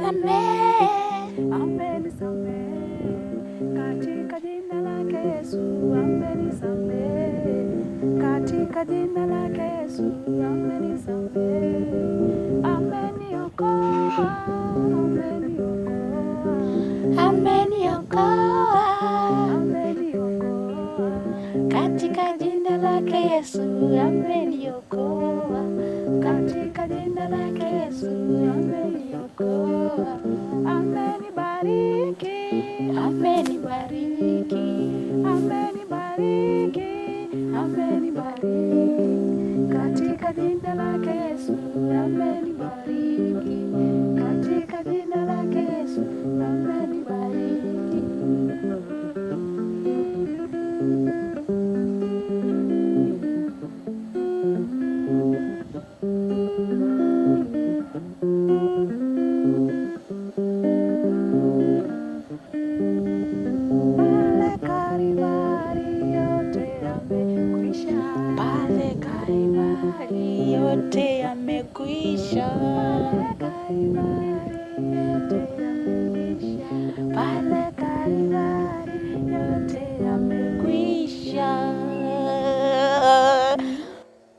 amenisamehe, amenisamehe, katika jina lake Yesu, amenisamehe, katika jina lake Yesu, amenisamehe, ameniokoa, ameniokoa, ameniokoa, katika jina lake Yesu, ameniokoa, katika jina lake Yesu, ameniokoa, amenibariki, amenibariki, amenibariki, amenibariki, katika jina lake Yesu, amenibariki, katika jina lake Yesu, amenibariki. Yote yamekwisha, pale Kalvari yote yamekwisha,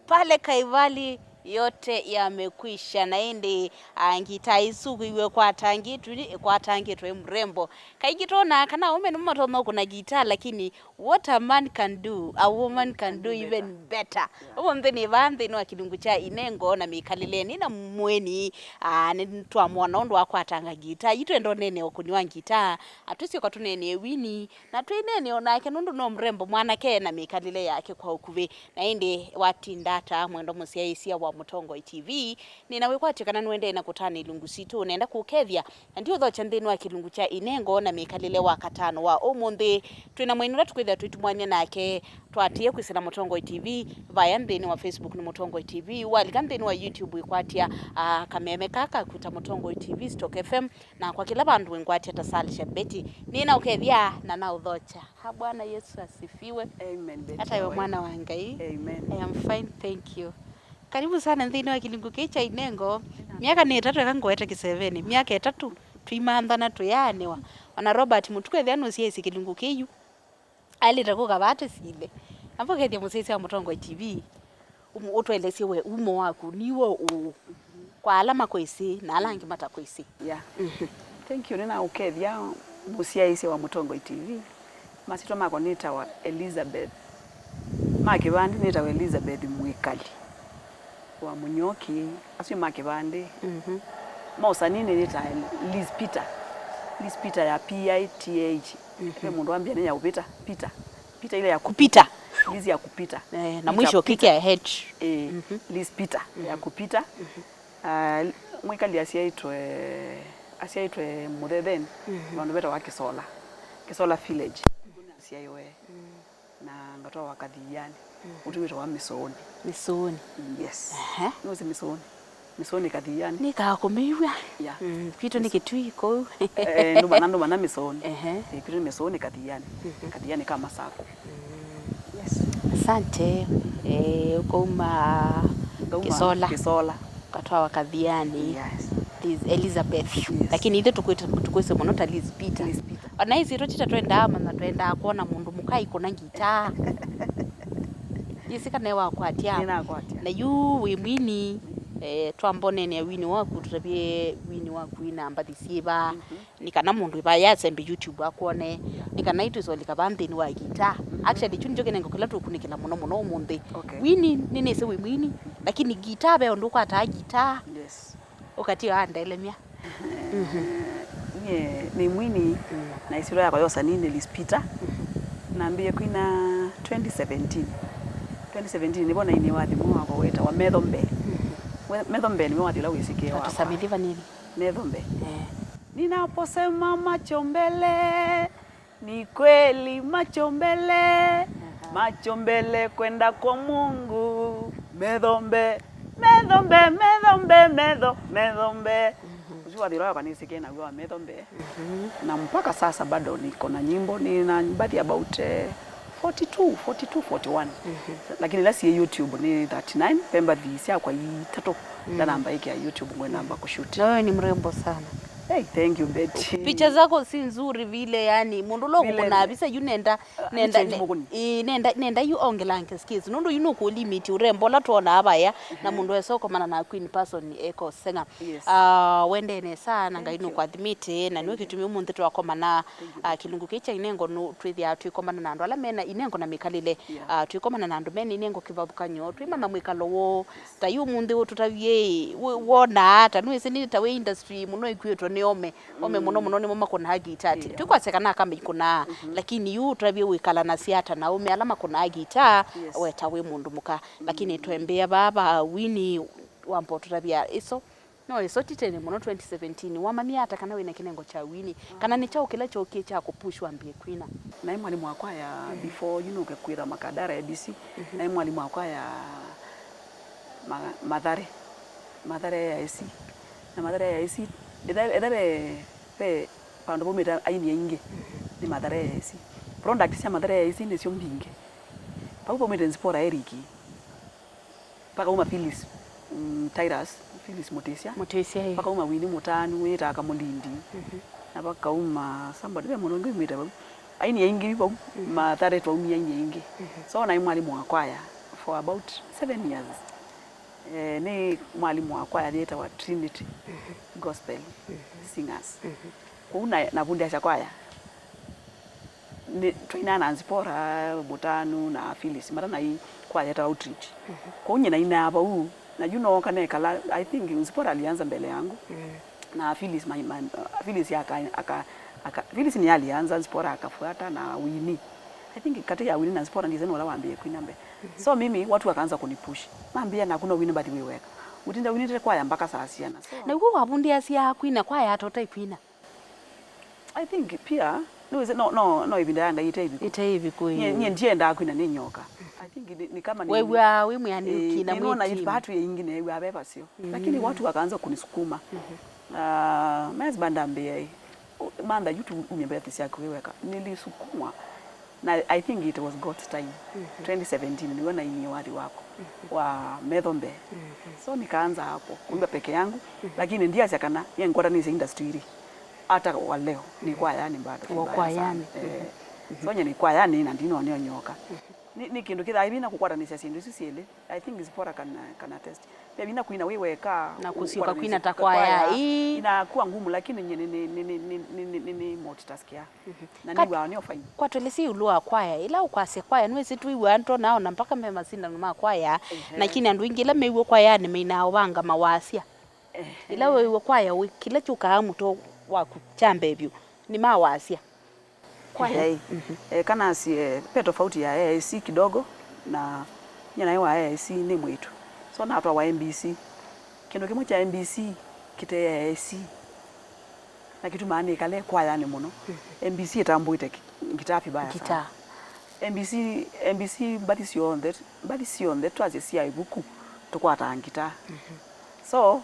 pale Kalvari yote yamekwisha. Na indi angita isuku iwe kwa tangitu mrembo kaigitona kana ume numato kuna gitaa, lakini what a man can do, a woman can do even better. Umtheni vanthe no akilungu cha Inengo na Mikalile ni na mweni ni twa mwana ondo akwatanga gitaa yitu endo nene okuni wa gitaa atusi kwa tunene wini na twinene onake nundu no mrembo mwana ke na Mikalile yake kwa ukuve na indi watindata mwendo musiaisia wa Mutongo TV ninawe kwatikana nwende na kutana ilungu situ unaenda kukethia ndio thocha nthini wa kilungu cha Inengo na Mikalile wa katano wa umuthi twina mwenura tukwithia twitumwania nake twatie kwisira Mutongo TV via nthini wa Facebook ni Mutongo TV walika nthini wa YouTube ikwatia kameme kaka kuta Mutongo TV Stock FM na kwa kila bandu wengwatia tasalisha beti nina ukethia na uthocha ha Bwana Yesu asifiwe. Amen. Hata wewe mwana wa Ngai. Amen. I am fine, thank you. Karibu sana nthini wa kilungu kicha Inengo. Miaka ni 3 ekangwete ki7 miaka 3 tuimanthana tuyanewa wana Robert mutukwethia no siesi kilungu kiyu alita ko kabate sile ambo kethia musesi wa Mutongo TV utwelesi we umo waku niwo kwa alama kwisi na alangi mata kwisi. Yeah. Thank you. Nina ukethia musiaisi wa Mutongo TV masito mako nita wa Elizabeth makibandi nita wa Elizabeth Mwikali wa Munyoki asu makibandi mausa nini nita Liz Peter ya PITH mundu ambia ni ya upita Peter ile ya kupita Liz ya kupita na mwisho kiki ya H Liz Peter ya kupita Mwikali asiaitwe Mudheden bandu beta wa Kisola village asiaiwe na ngatoa wakadhiani utuwito wa Misoni. Yes. Nuzi Misoni kadhiani nikakumiwa yeah kitu ni kitwiko ndo na Misoni kitu ni Misoni kadhiani kama sako. Yes. Asante ukoma Kisola katoa wakadhiani. Yes. Elizabeth. Yes. Lakini ile tukwese monota Liz Peter. Ona hizi rochita twenda kuona mundu mukai kuna gitaa. Yisika newa kwatia. Na yu wimini twambone ne wini waku tutabie wini waku ina ambadisiba nikana mundu ibayatse mbi YouTube akone nikana itu so likabambe ni wa gitaa. Actually chuni joke nengo kila tukunikila muno munde. Wini nini se wimini lakini gitaa be onduko ata gitaa. Yes. Ukati andaelemia ni mwini na isiro yako yosa nini Liz Peter naambie kwina 2017 nibona ini wathi mwa wako weta wa Methombe ni wathi la wisikie wako tusamiliva nini Methombe ninaposema macho mbele ni kweli macho mbele kwenda kwa Mungu Methombe Ujiwa dhiro kanisikie na kwa Methombe na mpaka sasa bado niko na nyimbo nina baadhi about 41 lakini lasi YouTube ni 39 pemba dhisia kwa 3 na namba yake ya YouTube ngwe namba kushoot. Na wewe ni mrembo sana. Hey, thank you Betty. Picha zako si nzuri vile yani mundu lo kuna bisa yu nenda yu ongelanke skills nundu yu ku limit urembo la tuona abaya na mundu esoko mana na queen person eko senga wende ne sana nga inu kwa admit na niwe kitumi umuntu twakoma na kilungu kicha Inengo no twithia twikomana na andu ala mena Inengo na Mikalile twikomana na andu mena Inengo kivabukanyo twima na mwikalo wo ta yu mundu tutavie wona ta niwe sini ta we industry muno ikwetwa ni ome muno ni mama kuna gitati tukwasekana kama ikuna lakini yu twabie wikala na siata na ume alama kuna gita weta we mundu muka lakini twembea baba wini wampo tutabia iso titene muno 2017 wamamia hata kana wina kinengo cha wini kana ni chao kila chokie cha kupushwa ambie kwina na mwalimu wakwa ya before ukekwira makadara ya DC na mwalimu wakwa ya madhare ya AC na madhare ya AC edare pe pando bometa aini inge ni madhare ya AC product cia madhare ya AC ni cio mbinge pa bometa nzipora eriki paka uma Phyllis Phyllis Motesia paka uma wini mutanu weta akamulindi na paka uma somebody be muno ngimeta ba aini inge ba madhare twa umia inge so na mwalimu wakwaya for about 7 years ni mwalimu wakwaya dieta wa Trinity Gospel Singers kuna na bundi acha kwaya ni twina na nzipora butanu na Phyllis mara na hii kwaya ta outreach kunye na ina hapa huu na kana kala I think nzipora alianza mbele yangu na Phyllis Phyllis Phyllis ni alianza nzipora akafuata na Winnie I think kati ya Winnie na nzipora ndizo wala waambie kuinambe so mimi watu wakaanza kunipush naambia na kuna Winnie badi weweka utinda Winnie kwaya mpaka saa siana so na uko wabundi asia kwina kwaya atota ikwina I think pia no ibinda anda ite hivi kwini nye ndienda kwina ni nyoka I think ni kama ni wewe mwani ukina mwiti niona watu yengine wewe abeba sio lakini watu wakaanza kunisukuma mez bandambie manda YouTube umembea tisi yako weweka nilisukumwa na I think it was God's time 2017 niona ini wadi wako wa Methombe so nikaanza hapo kuimba peke yangu lakini ndia chakana yengora ni industry hata wa leo ni kwa yani bado kwa yani sonye ni kwa yani na ndino nyoka ni kindu kitha ibina kukwatanisha sindu sisiele I think is pora kana test pia bina kuina wewe ka na kusika kuina takwaya inakuwa ngumu lakini ni multitaskia na ni wa ni ofanya kwa tulisi ulua kwaya ila ukwase kwaya niwe situ iwe anto nao na mpaka mema sinda numa kwaya lakini andu ingila meiwe kwaya ni meina wanga mawasia ila wewe kwaya kila chuka muto wa kuchamba hivyo ni mawasia kwaya hii kana si pe tofauti ya AIC kidogo na nyana wa AIC ni mwitu so na watu wa MBC kindu kimwe cha MBC kite AIC na kitu maana ikale kwaya ni muno MBC itambuite ngitapi baya kita MBC but is on that twaje cia ibuku tukwata ngita so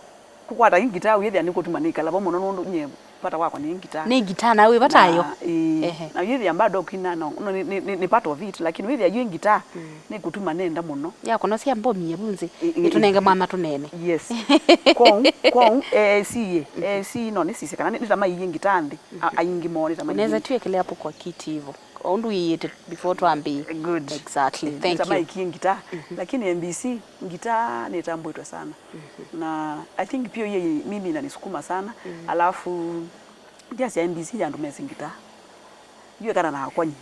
kukwata ngita withia ni kutuma ni kala bomo no nye pata wako ni ngita na we batayo na withia bado kina no ni part of it lakini withia yu ngita ni kutuma nenda muno ya kono cia mbomi yebunzi itunenge mama tunene yes kwa AC no ni sisi kana ni tama yi ngita ndi aingi moni tama unaweza tuwekele hapo kwa kiti hivyo ondu yete before tuambi good exactly thank tama you iki ngita lakini MBC ngita ni tambuitwa sana na I think pia yeye mimi inanisukuma sana alafu ndia cia MBC ya ndumesi ngita yeye kana na akwanyi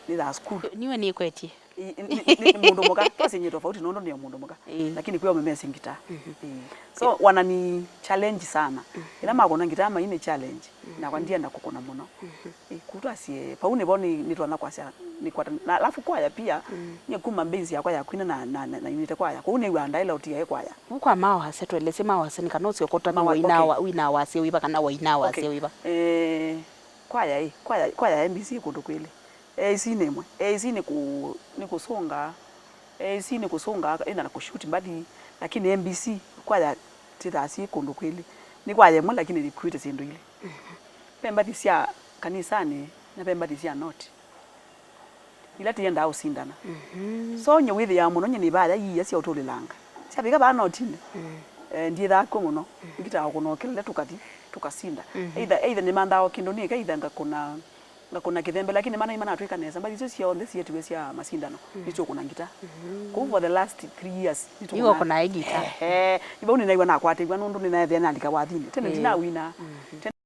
ni za school niwe ni kweti mundu muka tosi nye tofauti nondo ni mundu muka lakini kwa mmesi ngita so wanani challenge sana ila magona ngita ama ine challenge na kwa ndia ndakukona muno kutwa sie paune boni nitwana kwa sia ni kwa na alafu kwaya pia nye kuma mbenzi yakwa ya kwina na inite kwaya kwa une wanda ila utia kwaya kwa mao hase twelese mao hase nikanosi okota na wina wase wiba kana waina wase wiba kwaya MBC kundu kwile AC nemwe AC ni kusonga AC ni kusonga ina na kushuti mbadi lakini MBC kwaya tithasi kundu kwile ni kwaya mwe lakini likwite sindu ile pemba sia kanisani na pemba sia not ila tienda usindana so nye withi ya muno nye ni baya yi sia utulilanga sia biga ba not ine ndiye thako muno ngita kunokele tukati tukasinda either ni mandao kindoni either ngakuna kithembe lakini mana imana atwika neza but icio cia the yetu cia masindano nicho kuna ngita for the last 3 years nicho kuna ngita ibo ni naigwa na kwate igwa nundu ni na thia nandika wathini tene ndina wina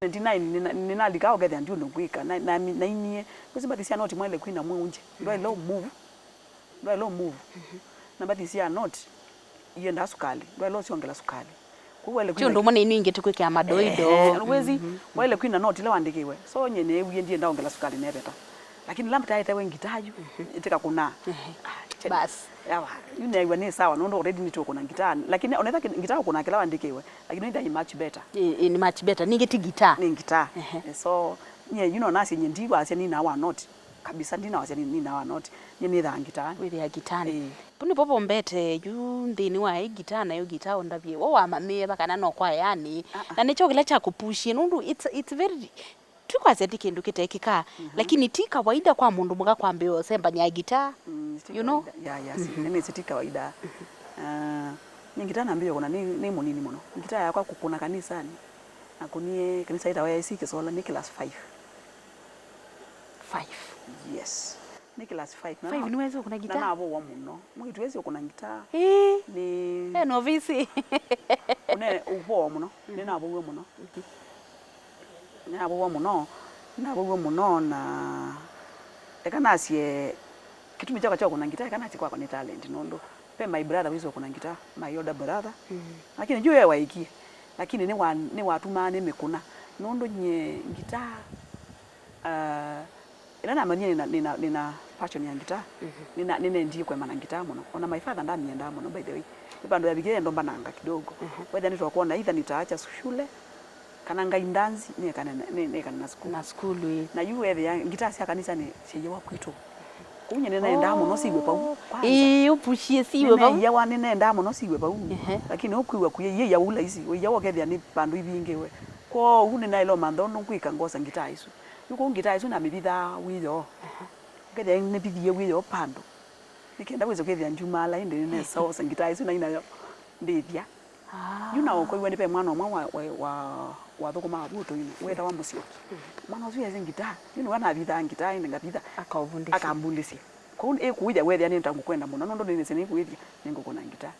29 ni nandika ogethe ndio ngwika na inie kuziba cia not mwele kwina munje ndo low move na but cia not yenda sukali ndo siongela sukali Tio ndo mwana inu ingetukwika madoido. Wezi wale kwina noti le wandikiwe. So nyene ewie ndiye ndaongela sukali nebeta. Lakini lamta aite wengitaju itika kuna. Bas. Yawa. Yune iwe ni sawa nondo already nito kuna gitaa. Lakini onetha gitaa kuna kila wandikiwe. Lakini ndio much better. Ni much better. Ningeti gitaa. Ni gitaa. So nye nasi nye ndiwa asia ni na wa noti. Kabisa ndina asia ni na wa noti. Nye ni tha gitaa. Withi ya gitani. Puni popo mbete yu ndini wa gitaa na yo gitaa ondavye wo amamie bakana no kwa yani na nicho kila cha kupushi nundu it's very tukwaze kindu kitekika lakini ti kawaida kwa mundu muga kwambio semba ni ya gitaa you know ni si kawaida ni gitaa naambio kuna ni munini muno gitaa yakwa kukuna kanisani akunie kanisa ita wa IC Kisola ni class 5 yes ni class 5 na 5 niweze kuna gitaa na abo wa muno mwitu weze kuna gitaa ni novice une ubo muno ni na abo wa muno ni abo wa muno na abo wa muno na ekana sie kitu michaka cha kuna gitaa ekana chikwa ni talent nondo pe my brother wizo kuna gitaa my older brother lakini juu yeye waikie lakini ni watu mane mekuna nondo nye gitaa ina manye nina passion ya gitaa nina ndiye kwa maana gitaa muno ona my father ndani enda muno by the way ibando yabigire ndo mbananga kidogo whether nitwa kuona either nitaacha shule kana ngaindanzi ni kana na school na yuwe ya gitaa sia kanisa ni seje wa kwito kunye nina enda muno sigwe pau upushie siwe pau ya wane nenda muno sigwe pau lakini okwiwa kuye ya ula isi we ya wogethia ni bandu ibingewe ko une na ilo mandhono kwika ngosa gitaa isu yuko gitaa isu na mibitha wiyo kede ne bidiye wiyo pando nikenda wizo kethia njumala inde ne sauce gitaa isu na ina ndithia yuna oko iwe nipe mwana omwe wa thukuma abuto ino wetha wa musio mwana uzu yeze gitaa yunu wana bitha gitaa inde ngabitha akambundisia ko ekuja wethia ni ntangu kwenda muno nondo ni sene kuithia ningo kuna gitaa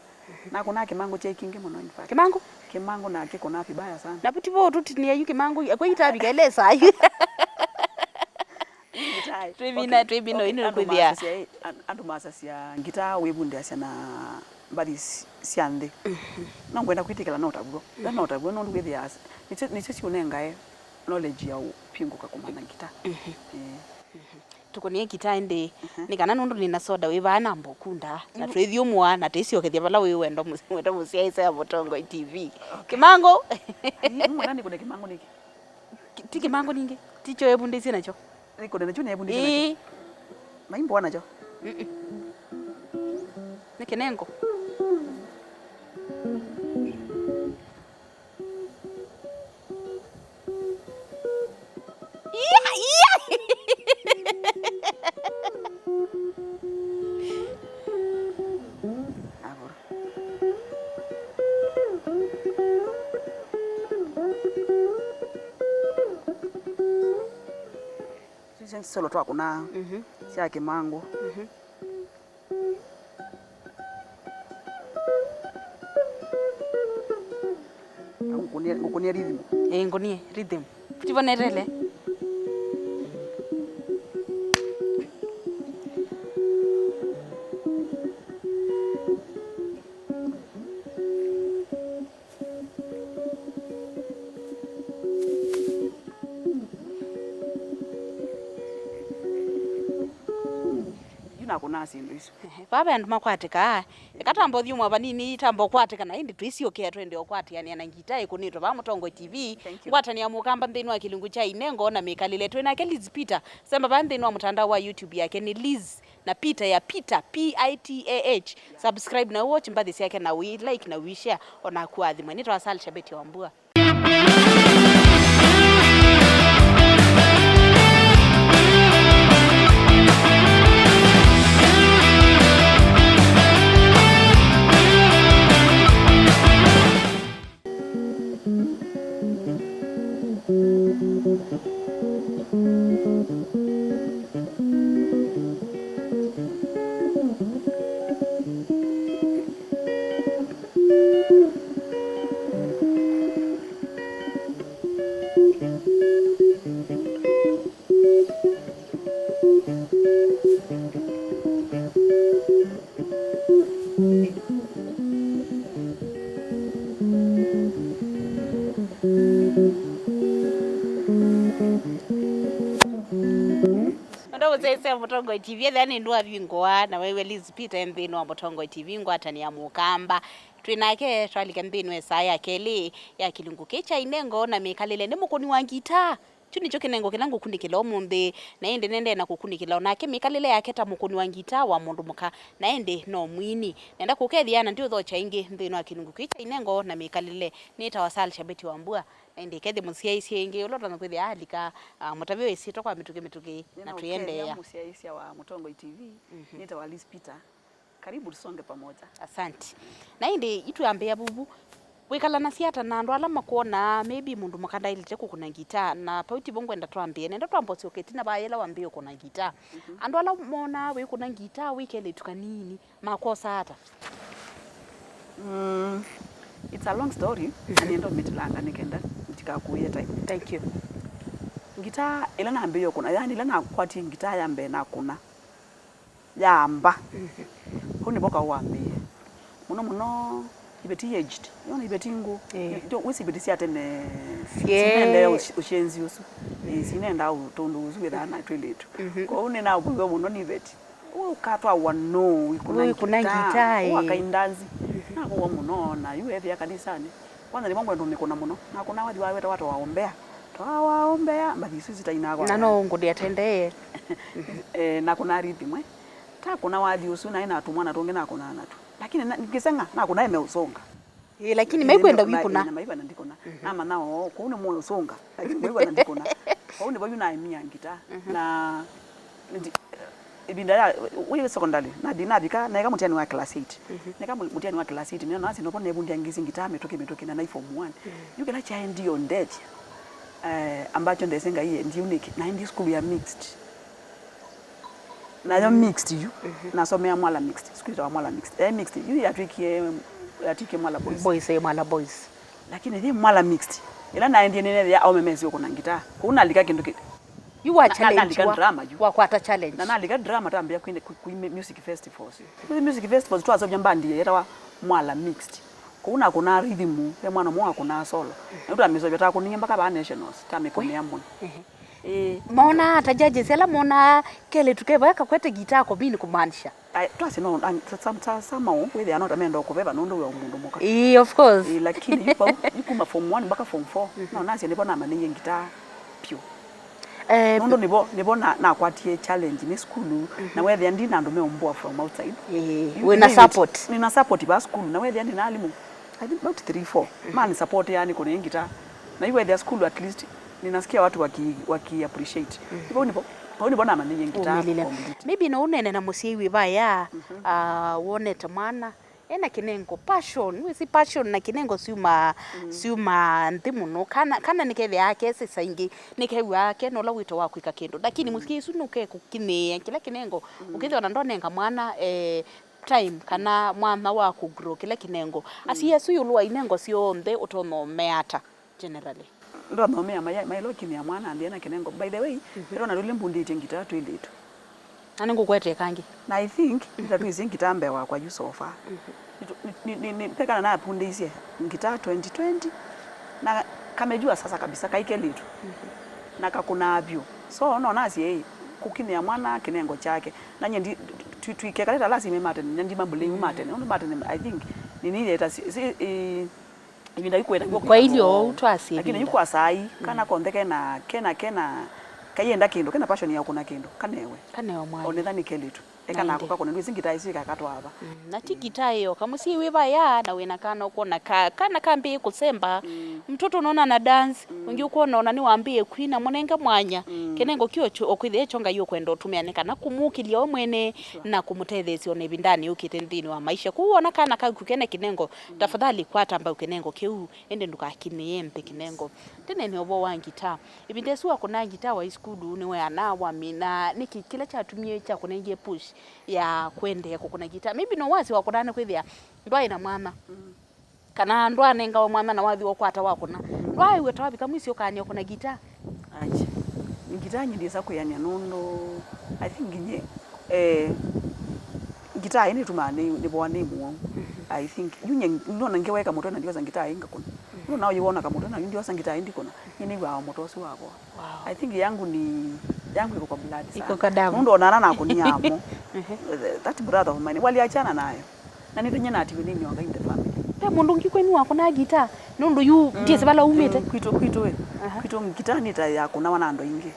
na kuna kimango cha ikinge muno in fact kimango na kiko na vibaya sana na puti bo tuti ya kimango kwa itabi kaeleza ayu Tribino ino kuthia andu masasia gitaa webunde asia na mbali siande no ngwenda kwitikela no tabuo no ndwithia nicho cionengae knowledge ya upinguka kumana gitaa tukonie gitaa indi ni kana nundu nina soda we bana mbokunda na twithio mwana tecio kethia bala we wendo musia isa ya Mutongo TV kimango mwana ni kuna kimango niki ti kimango ninge ticho ebundisi nacho niko na chune ebundisi nacho maimbo wana jo ni Inengo solo twa kuna sia kimango ukunie rhythm ngunie rhythm tivonerele kuna sindu isu baba andu makwatika ekatambo thiumwa banini tambo kwatika na indi twisio kia twende okwatiania na gitaa ikunitwa ba Mutongo TV ngwatania mukamba nthini wa kilungu cha Inengo na Mikalile twina ke Liz Peter sema ba nthini wa mtandao wa YouTube yake ni Liz na Peter ya Peter PITAH subscribe na watch mbathi yake na we like na we share ona kwathi mwenito asali shabeti wa mbua Ndo sese Mutongo TV thani ndwa vingoa na wewe Liz Peter mbino wa Mutongo TV ngwata ni ya mukamba twinake twalika mbino esaya keli ya kilungu kecha Inengo na Mikalile ni mukuni wa ngita chuni cho kinengo kinangu kundikila omunde na ende nende na kukundikila nake Mikalile yaketa mukuni wa ngita wa mundu muka na ende no mwini nenda kukethiana ndio thocha ingi mbino wa kilungu kecha Inengo na Mikalile ni tawasal shabeti wa mbua ende kethe musiaisi ingi ulota na kwethi alika mutavyo isito kwa mituke na tuende ya musiaisi wa Mutongo TV nita wa Liz Peter karibu tusonge pamoja. Asante na ende itu ambia bubu wikala na siata na ndo alama kuona maybe mundu makanda ilite kuna gita na pauti bongo enda twambie nenda twambosi oketina bayela wambie kuna gita ando ala mona we kuna gita wikele tukanini makosa hata it's a long story and endo mitlanga nikenda kuye time. Thank you. Gita ila na ambiyo kuna yani ila na kwati gita yambe na kuna yamba huni boka wambie muno ibeti aged yona ibeti ngo wisi ibeti siate ne sinende ushenzi usu sinenda utondo usu weda na toilet ko une na ubwo muno ni ibeti ukatwa wano ikuna gita wakaindanzi na ko muno na yuwe ya kanisani kwanza ni mambo ndo nikona muno na kuna wadi waweta watu waombea twawaombea bali sisi tainagwa na no ngudi atendee na kuna rhythm ta kuna wadi usu na ina atumwa na tonge na kuna natu lakini nikisenga na kuna eme usonga lakini maikwenda wikuna na maikwenda ndikona ama nao kuna moyo usonga lakini maikwenda ndikona kwa une bayu na emia ngita na ibindala we secondary na dinabika na kama mutiani wa class 8 na kama mutiani wa class 8 nina nasi nopone ebundi angisi ngita metoke na form 1 yukela cha ndio ndeti ambacho ndesenga iye ndi unique na ndi school ya mixed na yo mixed you na somea mwala mixed school ya mwala mixed mixed you yatike mwala boys lakini ndi mwala mixed ila na ndi nene ya omemezi yoko na ngita kuna alika kindu you are challenge wa kwata challenge na nalika drama tambia ku music festivals ku music festivals twazo byambandi era wa mwala mixed kuna rhythm ya mwana mwa kuna solo ndo amizo byata kuninga mpaka ba nationals tamekomea mwana maona hata judges ela mona kele tukeva akakwete gita ko bini kumaanisha twasi no sama we are not amendo kubeba nondo wa mundu moka of course lakini ipo ikuma form 1 mpaka form 4 no nasi ndipo na maninge gita pio nondo nibo na kwatie challenge ni school na we there ndina ndo meomboa from outside we na support ni na support ba school na we there ndina alimu I think about 3-4 man support yani kuna ngita na iwe there school at least ninasikia watu waki appreciate ipo nipo na maninge ngita maybe no unene na musiwi baya wone tamana ena kinengo passion we si passion na kinengo siuma ndimu no kana nikeve yake sasa ingi nikewe yake no lawito wako ikakendo lakini musiki sunuke kukine kila kinengo ukithe ona ndonenga mwana time kana mwana wako grow kila kinengo asiye suyulwa inengo sionthe utono meata generally ndo nomea mailo kimya mwana ndiena kinengo by the way ero na rule mbundite ngitatu iletu anengo kwete kangi na I think ngitatu izingitambe wa kwa Yusofa ni pekana na pundisie ngitatu 2020 na kamejua sasa kabisa kaike letu na kakuna abyo so no nasi kukimya mwana kinengo chake na nyendi tuikekaleta lazima mate nyendi mabule mate ndo mate I think nini eta ibinda ikwenda kwa ilio utwasi lakini yuko asai kana kondeke na kena kayenda kindo kena passion ya kuna kindo kanewe mwana onethani kelitu eka nako kakona ndwi singita isika katwa hapa na tikita hiyo kama si wewe ya na wena kana ukona kana kambi kusemba mtoto unaona na dance ungi ukuona ni waambie kwina monenga mwanya kenengo kyo okwithe chonga yo kwenda utumianika na kumukilia omwene na kumutethesio ne bindani ukite ndini wa maisha kuona kana kakukene kinengo tafadhali kwata amba ukenengo kiu ende nduka kiniyembe kinengo tene ni obo wangita ibindesu akona ngita wa iskudu ni we anawa mina niki kila cha tumie cha kunenge push ya kwende ya kukuna gita maybe no wazi wakonana kwithia ndwa ina mwana kana ndwa nenga wa mwana na wathi wakwata wakona ndwa iwe tawabi kamwisi okanya kuna gita aje ngita nyindisa kuyania nondo I think nye ngita ini tumane ni bwane mu I think yunye nona ngeweka moto na ndioza ngita inga kuna nona uyiona kama moto na ndioza ngita indi kuna nyini wa moto si wako I think yangu iko kwa blood sana iko kadamu ndo onana na kuniamo that brother of mine waliachana nayo na nitinye na ati nini wanga in the family pe mundu ngikwenu wako na gita nundu yu ndiye bala umete kwito ngita nita yako na wana ndo ingi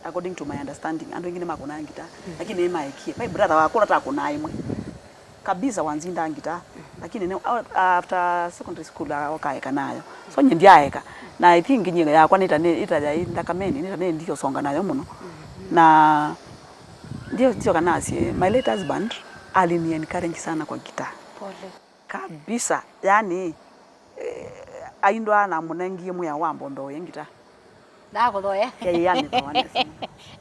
according to my understanding ando ingine makona ngita lakini ema ikie my brother wako nata kuna imwe kabisa wanzinda ngita lakini after secondary school wakaeka nayo so nyendiaeka na I think nyinga yakwa nita ya ndakameni nita ndio songa nayo muno na ndio kanasi my late husband alini encourage sana kwa gitaa pole kabisa yani aindwa na munengie muya wambo ndo yengita dako doya yani twanesa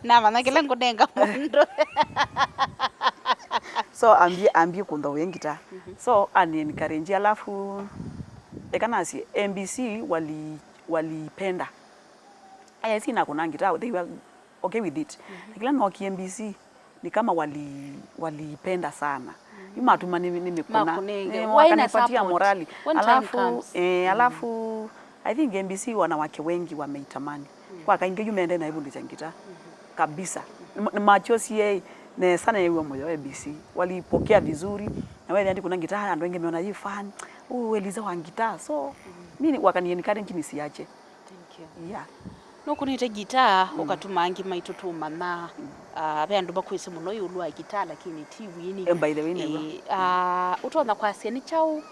na mana kila ngudenga mundo so ambie kundo yengita so ani encourage alafu ekanasi MBC walipenda aya sina kuna ngita they were okay with it kila no MBC ni kama walipenda sana yuma tuma nimekuna wakanipatia morali alafu I think MBC wanawake wengi wameitamani kwa kainge yumeende na hivyo ndichangira kabisa machozi ne sana yewe moyo MBC walipokea vizuri na wewe ndi kuna gitaa ndo wengi meona hii fan Eliza wa gitaa so mimi wakaniencourage ngini siache thank you yeah no kunite gitaa ukatumangi maitutuma na abandu bakwise muno yulwa gitaa lakini TV ni by the way utona kwa seni chau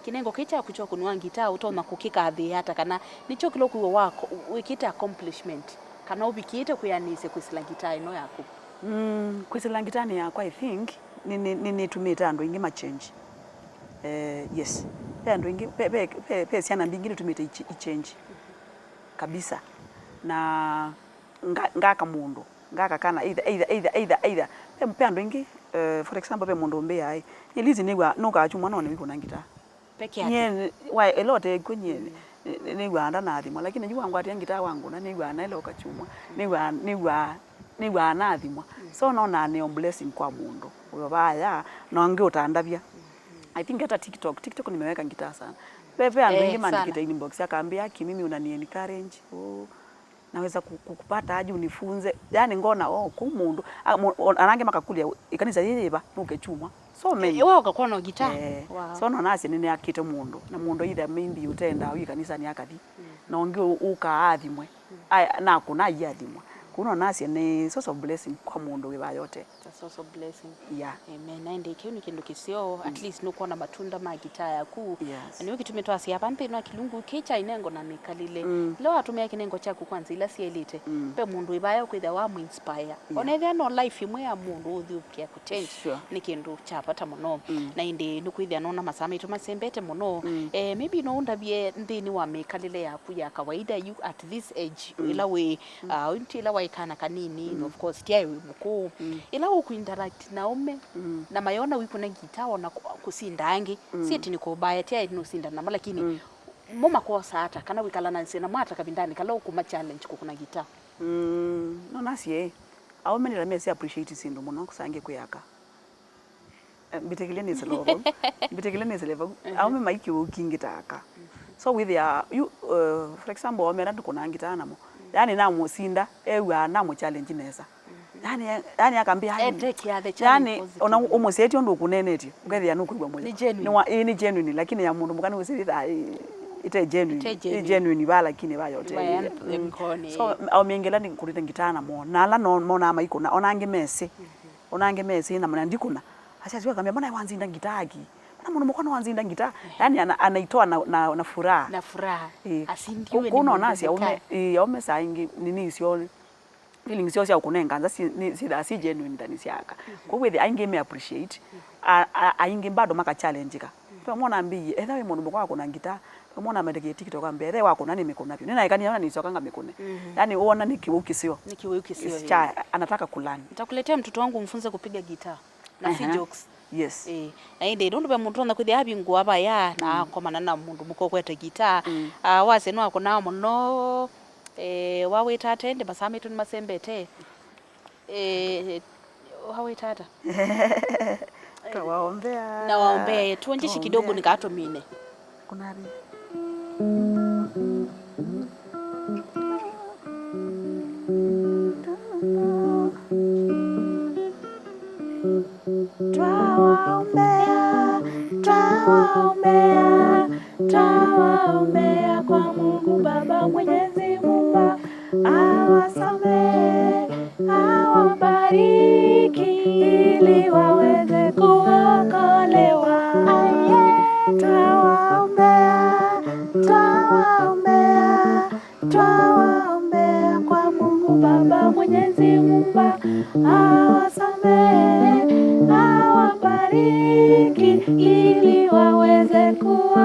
kinengo kicha kucho kunwa gitaa utona kukika athi hata kana nicho kilokuwa wako wikita accomplishment kana ubikite kuyanise kwisila gitaa ino yako kwisila gitaa ni yako I think ni tumita ando ingi change yes ando ingi pe siana mbingine tumita change kabisa na ngaka mundu ngaka kana either pe ando ingi for example pe mundu mbe ai ilizi nigwa no ka chuma none wiko nangita peke yake nye why a lot kwenye nigwa anda na thimo lakini jua ngwa ati ngita wangu na nigwa na ile okachuma nigwa na thimo so no na ne blessing kwa mundu uyo baya no ngi utandavia I think hata TikTok nimeweka ngita sana pepe ando ingi mandikita inbox akaambia mimi unani encourage naweza kukupata aje unifunze yani ngona kumundu anange makakulia ikanisa yeba nukechuma so many wewe ukakuwa na gitaa wow. So no nasi nene akite mundu na mundu either maybe utenda au ikanisa ni akathi na onge ukaathimwe na kuna yathimwe kuno nasi ni source of blessing kwa mundu wiba yote source of blessing yeah amen na ndike ni kindu kisio at least nuko na matunda ma gitaa yaku yes. Ni wiki si hapa mpe no kilungu kicha Inengo na Mikalile leo atumia kinengo chaku kwanza ila si elite pe mundu ibaya kwitha wa mu inspire onethe no life imwe ya mundu uthi upia ku change ni kindu chapata muno na indi nukwithia no na masama itu masembete muno maybe no undabie ndini wa Mikalile yaku ya kawaida you at this age ila we until ila waikana kanini of course tia muku ila ukuinteract na ume na mayona wiku na gitaa na kusindangi si ati niko baya tia no sinda na lakini moma kosa hata kana wikala na nsena mwata kabindani kala ukuma challenge kukuna gitaa no nasi au many la mesi appreciate sindo muno kusange kuyaka bitekile ni level au me maiki ukingitaka so with you for example omera ndikuna ngita namo yani na musinda ewa na mu challenge nesa yani akambia yani ona umoseti ndo kuneneti ngethia nukuigwa moyo ni genuine lakini ya mundu mukani usitha ite genuine bala lakini ba yote so au mengela ni kurita ngitana mo nala no mona maiko na onange mesi na mwana ndikuna asiaziwa akambia mbona wanzinda ngitagi na mundu mukano wanzinda ngita yani anaitoa na furaha asindiwe kuno nasi aume saingi nini sio feelings sio kunenga si genuine ndani siaka kwa hivyo ainge me appreciate ainge bado maka challenge ka kwa mwana ambi edawe mundu mukwa kuna ngita kwa mwana amedeke TikTok ambe edawe wako nani mikona pia nina ikani ni sokanga mikone yani uona nikiukisio anataka kulani nitakuletea mtoto wangu mfunze kupiga gitaa na si jokes yes ainde ndo be muntu na kuthia habingu abaya na komana na mundu muko kwete gitaa wase no akona muno wawitate ndi masami tuni masembete wawitata tawaombea na waombea tuonjeshe kidogo nikatomine kunari Twawaombea kwa Mungu Baba Mwenyezi Muumba, awasamehe, awabariki ili waweze kuokolewa. Twawaombea kwa Mungu Baba Mwenyezi Muumba, awasamehe, awabariki ili waweze kuokolewa.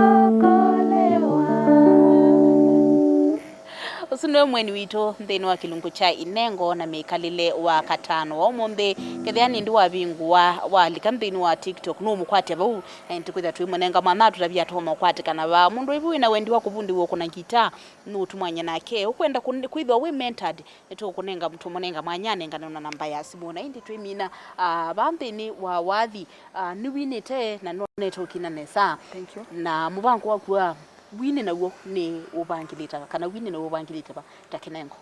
Usunwe mweni wito nthini wa kilungu cha Inengo na Mikalile wa katano wa umonde kethiani ndi wa bingu wa lika nthini wa TikTok no mukwate bau ntikwitha twimonenga mwana tutabia toma kwate kana ba mundu ibu ina wendi wa kubundi wo kuna ngita no tumwanya nake ukwenda kwithwa we mentored eto kunenga mtu monenga mwanyane ngana na namba ya simu na indi twimina banthini wa wathi ni winite na no neto kinanesa. Thank you. Na mubango wakua wini nawo ni ubangilita kana wini na ubangilita ba takinengo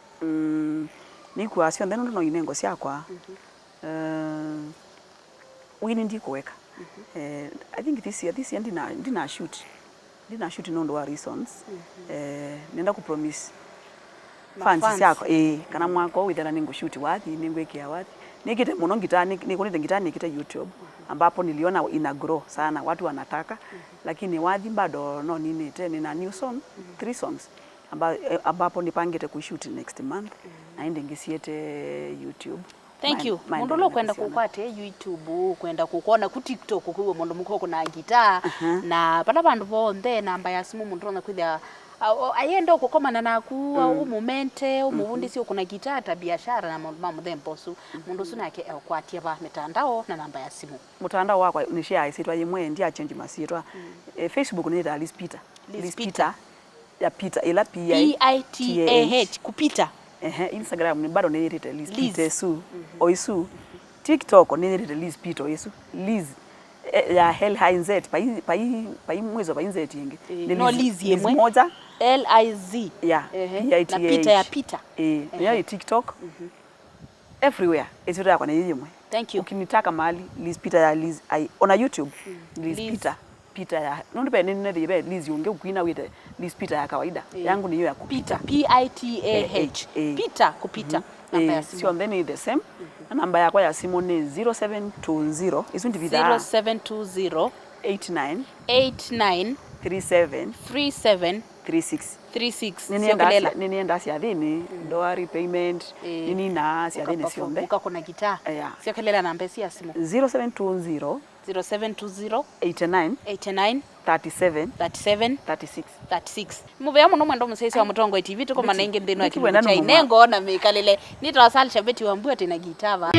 ni kuasio ndeno no Inengo siakwa wini ndi kuweka I think this year dina shoot no ndo reasons nenda ku promise fans siakwa kana mwako withera ningo shoot wathi ningwekia wathi nikite muno ngitani nikunite ngitani nikite YouTube ambapo niliona ina grow sana watu wanataka lakini wathi bado no nini tena na new song 3 songs ambapo nipangite ku shoot next month na ende ngisiete YouTube. Thank you. Mundu lo kwenda kukwate YouTube kwenda kukuona ku TikTok kuwe mundu mukoko na gitaa na pala bandu bonde namba ya simu mundu na kwithia ayenda kukomana naku umumente umuvundisi ukuna gitaa ta biashara na mamu themposu mundu sunake kwatia ba mitandao na namba ya simu mutandao wakwa ni share isitwa yimwe ndia change masitwa Facebook ni Liz Peter ya Peter ila PITAH kupita Instagram ni bado ni Liz Peter su oisu TikTok ni Liz Peter oisu Liz ya hell high z pai mwezo pa inzet yingi no Liz yemwe moja LIZ ya na Peter ya Peter ya TikTok everywhere isitwa kwa ni yimwe. Thank you. Ukinitaka mahali Liz Peter ya Liz ona YouTube Liz Peter ya ndio pende nene Liz yonge kuina wite Liz Peter ya kawaida yangu ni hiyo ya kupita PITAH Peter kupita namba ya simu sio then the same namba yako ya simu ni 0720 isu ndivida 0720 89 37 36 nini enda sia dhini ndoa repayment nini na sia dhini siombe ukakona gitaa sio kelela namba ya simu 0720 89 37 36 muveya muno mwendo musesi wa Mutongo TV tuko manenge ndeno ya kilungu cha Inengo na Mikalile nitawasalisha beti wa mbua tena gitava